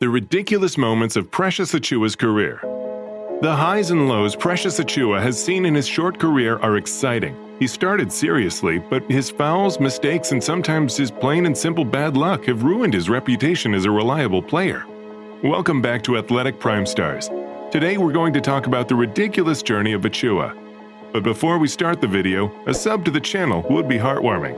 The ridiculous moments of Precious Achiuwa's career. The highs and lows Precious Achiuwa has seen in his short career are exciting. He started seriously, but his fouls, mistakes, and sometimes his plain and simple bad luck have ruined his reputation as a reliable player. Welcome back to Athletic Primestars. Today we're going to talk about the ridiculous journey of Achiuwa. But before we start the video, a sub to the channel would be heartwarming.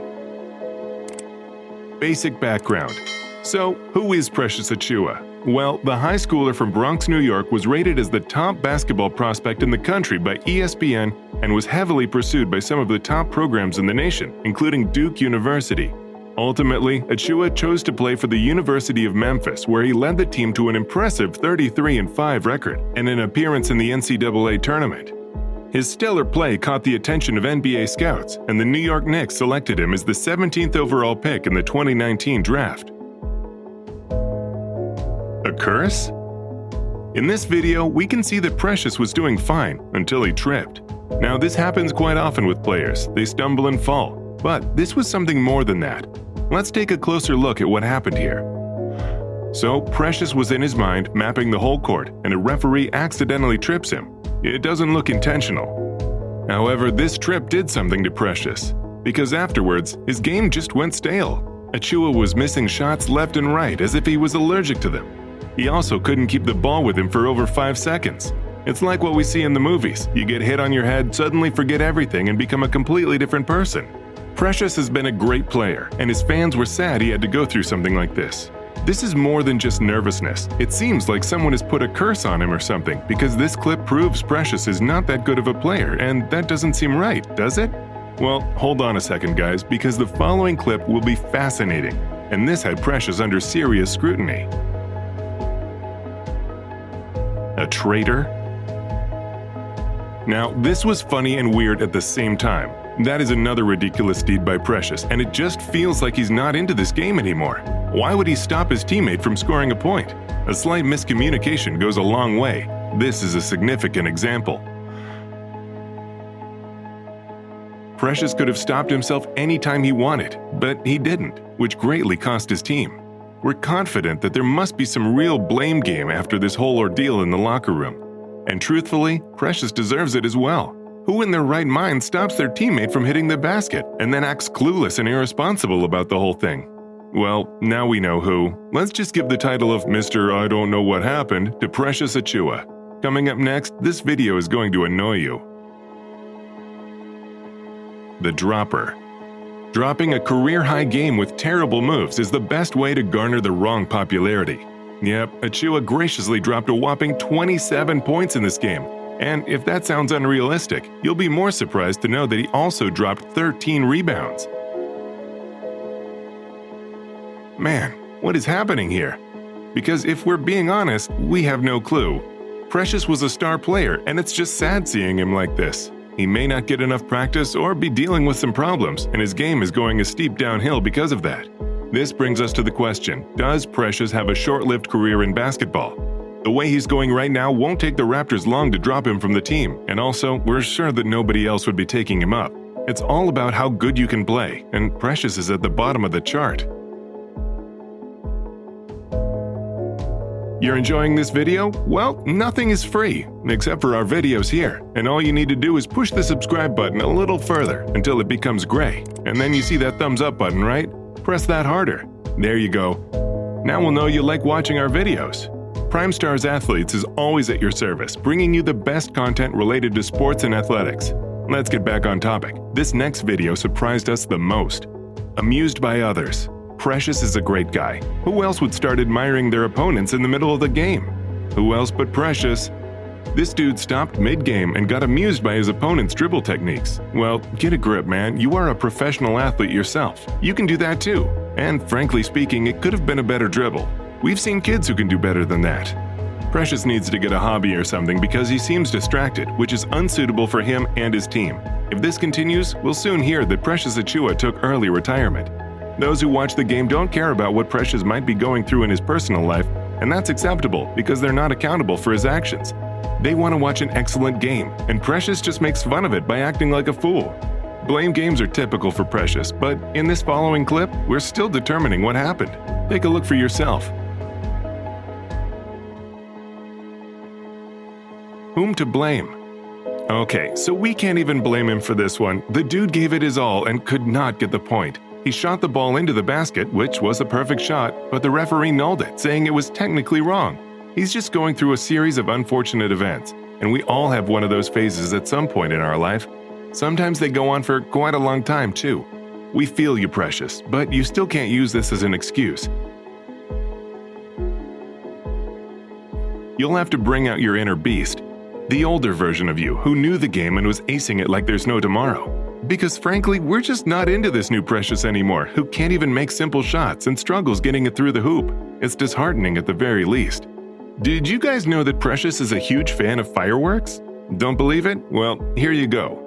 Basic background. So, who is Precious Achiuwa? Well, the high schooler from Bronx, New York was rated as the top basketball prospect in the country by ESPN and was heavily pursued by some of the top programs in the nation, including Duke University. Ultimately, Achiuwa chose to play for the University of Memphis, where he led the team to an impressive 33-5 record and an appearance in the NCAA tournament. His stellar play caught the attention of NBA scouts, and the New York Knicks selected him as the 17th overall pick in the 2019 draft. A curse? In this video, we can see that Precious was doing fine until he tripped. Now, this happens quite often with players. They stumble and fall. But this was something more than that. Let's take a closer look at what happened here. So, Precious was in his mind mapping the whole court, and a referee accidentally trips him. It doesn't look intentional. However, this trip did something to Precious, because afterwards, his game just went stale. Achiuwa was missing shots left and right as if he was allergic to them. He also couldn't keep the ball with him for over 5 seconds. It's like what we see in the movies. You get hit on your head, suddenly forget everything, and become a completely different person. Precious has been a great player, and his fans were sad he had to go through something like this. This is more than just nervousness. It seems like someone has put a curse on him or something, because this clip proves Precious is not that good of a player, and that doesn't seem right, does it? Well, hold on a second, guys, because the following clip will be fascinating, and this had Precious under serious scrutiny. A traitor? Now, this was funny and weird at the same time. That is another ridiculous deed by Precious, and it just feels like he's not into this game anymore. Why would he stop his teammate from scoring a point? A slight miscommunication goes a long way. This is a significant example. Precious could have stopped himself anytime he wanted, but he didn't, which greatly cost his team. We're confident that there must be some real blame game after this whole ordeal in the locker room. And truthfully, Precious deserves it as well. Who in their right mind stops their teammate from hitting the basket and then acts clueless and irresponsible about the whole thing? Well, now we know who. Let's just give the title of Mr. I Don't Know What Happened to Precious Achiuwa. Coming up next, this video is going to annoy you. The dropper. Dropping a career-high game with terrible moves is the best way to garner the wrong popularity. Yep, Achiuwa graciously dropped a whopping 27 points in this game. And if that sounds unrealistic, you'll be more surprised to know that he also dropped 13 rebounds. Man, what is happening here? Because if we're being honest, we have no clue. Precious was a star player, and it's just sad seeing him like this. He may not get enough practice or be dealing with some problems, and his game is going a steep downhill because of that. This brings us to the question, does Precious have a short-lived career in basketball? The way he's going right now won't take the Raptors long to drop him from the team, and also, we're sure that nobody else would be taking him up. It's all about how good you can play, and Precious is at the bottom of the chart. You're enjoying this video? Well, nothing is free, except for our videos here, and all you need to do is push the subscribe button a little further until it becomes gray, and then you see that thumbs up button, right? Press that harder. There you go. Now we'll know you like watching our videos. Primestars Athletes is always at your service, bringing you the best content related to sports and athletics. Let's get back on topic. This next video surprised us the most. Amused by others. Precious is a great guy. Who else would start admiring their opponents in the middle of the game? Who else but Precious? This dude stopped mid-game and got amused by his opponent's dribble techniques. Well, get a grip, man. You are a professional athlete yourself. You can do that too. And frankly speaking, it could have been a better dribble. We've seen kids who can do better than that. Precious needs to get a hobby or something because he seems distracted, which is unsuitable for him and his team. If this continues, we'll soon hear that Precious Achiuwa took early retirement. Those who watch the game don't care about what Precious might be going through in his personal life, and that's acceptable because they're not accountable for his actions. They want to watch an excellent game, and Precious just makes fun of it by acting like a fool. Blame games are typical for Precious, but in this following clip, we're still determining what happened. Take a look for yourself. Whom to blame? Okay, so we can't even blame him for this one. The dude gave it his all and could not get the point. He shot the ball into the basket, which was a perfect shot, but the referee nulled it, saying it was technically wrong. He's just going through a series of unfortunate events, and we all have one of those phases at some point in our life. Sometimes they go on for quite a long time, too. We feel you, Precious, but you still can't use this as an excuse. You'll have to bring out your inner beast, the older version of you who knew the game and was acing it like there's no tomorrow. Because frankly, we're just not into this new Precious anymore, who can't even make simple shots and struggles getting it through the hoop. It's disheartening at the very least. Did you guys know that Precious is a huge fan of fireworks? Don't believe it? Well, here you go.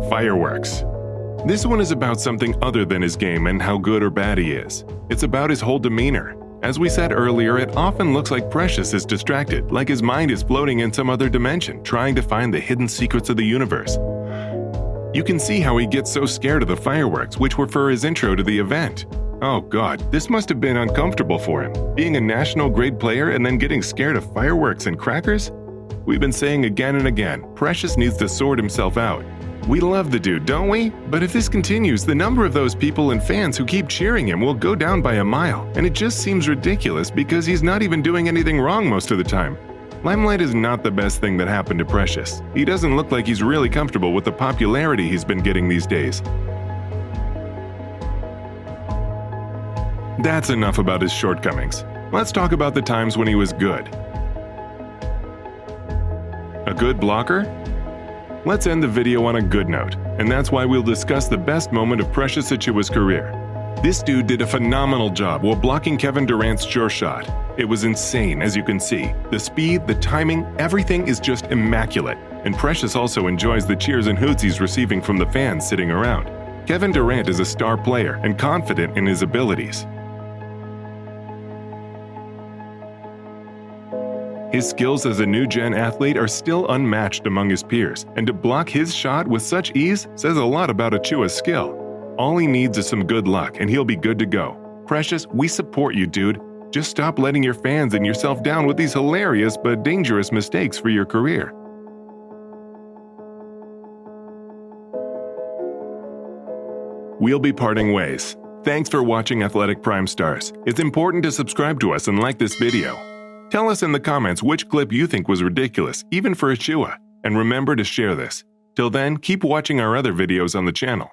Fireworks. This one is about something other than his game and how good or bad he is. It's about his whole demeanor. As we said earlier, it often looks like Precious is distracted, like his mind is floating in some other dimension, trying to find the hidden secrets of the universe. You can see how he gets so scared of the fireworks, which were for his intro to the event. Oh God, this must have been uncomfortable for him, being a national grade player and then getting scared of fireworks and crackers? We've been saying again and again, Precious needs to sort himself out. We love the dude, don't we? But if this continues, the number of those people and fans who keep cheering him will go down by a mile, and it just seems ridiculous because he's not even doing anything wrong most of the time. Limelight is not the best thing that happened to Precious. He doesn't look like he's really comfortable with the popularity he's been getting these days. That's enough about his shortcomings. Let's talk about the times when he was good. A good blocker? Let's end the video on a good note, and that's why we'll discuss the best moment of Precious Achiuwa's career. This dude did a phenomenal job while blocking Kevin Durant's sure shot. It was insane, as you can see. The speed, the timing, everything is just immaculate, and Precious also enjoys the cheers and hoots he's receiving from the fans sitting around. Kevin Durant is a star player and confident in his abilities. His skills as a new-gen athlete are still unmatched among his peers, and to block his shot with such ease says a lot about Achiuwa's skill. All he needs is some good luck, and he'll be good to go. Precious, we support you, dude. Just stop letting your fans and yourself down with these hilarious but dangerous mistakes for your career. We'll be parting ways. Thanks for watching Athletic Primestars. It's important to subscribe to us and like this video. Tell us in the comments which clip you think was ridiculous, even for Achiuwa, and remember to share this. Till then, keep watching our other videos on the channel.